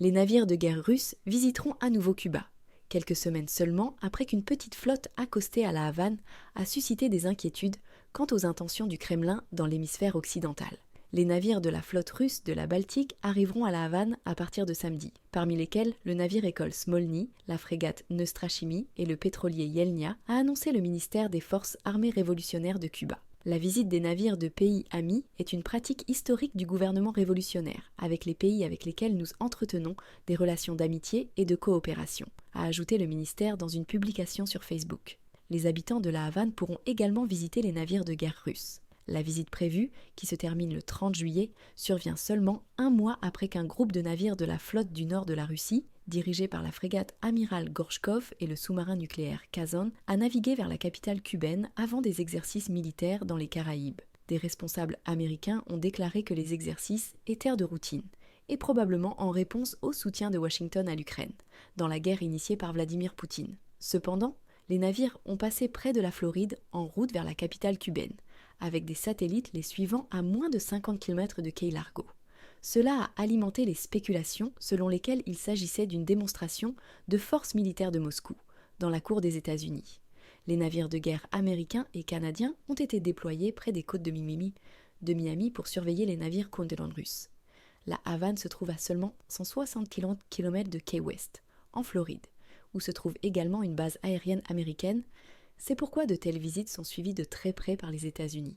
Les navires de guerre russes visiteront à nouveau Cuba, quelques semaines seulement après qu'une petite flotte accostée à la Havane a suscité des inquiétudes quant aux intentions du Kremlin dans l'hémisphère occidental. Les navires de la flotte russe de la Baltique arriveront à la Havane à partir de samedi, parmi lesquels le navire-école Smolny, la frégate Neustrachimy et le pétrolier Yelnya, a annoncé le ministère des Forces armées révolutionnaires de Cuba. La visite des navires de pays amis est une pratique historique du gouvernement révolutionnaire, avec les pays avec lesquels nous entretenons des relations d'amitié et de coopération, a ajouté le ministère dans une publication sur Facebook. Les habitants de la Havane pourront également visiter les navires de guerre russes. La visite prévue, qui se termine le 30 juillet, survient seulement un mois après qu'un groupe de navires de la flotte du nord de la Russie, dirigé par la frégate Amiral Gorchkov et le sous-marin nucléaire Kazan, a navigué vers la capitale cubaine avant des exercices militaires dans les Caraïbes. Des responsables américains ont déclaré que les exercices étaient de routine, et probablement en réponse au soutien de Washington à l'Ukraine, dans la guerre initiée par Vladimir Poutine. Cependant, les navires ont passé près de la Floride en route vers la capitale cubaine, avec des satellites les suivant à moins de 50 km de Key Largo. Cela a alimenté les spéculations selon lesquelles il s'agissait d'une démonstration de forces militaires de Moscou, dans la cour des États-Unis. Les navires de guerre américains et canadiens ont été déployés près des côtes de Miami pour surveiller les navires Kundelon russes. La Havane se trouve à seulement 160 km de Key West, en Floride, où se trouve également une base aérienne américaine. C'est pourquoi de telles visites sont suivies de très près par les États-Unis.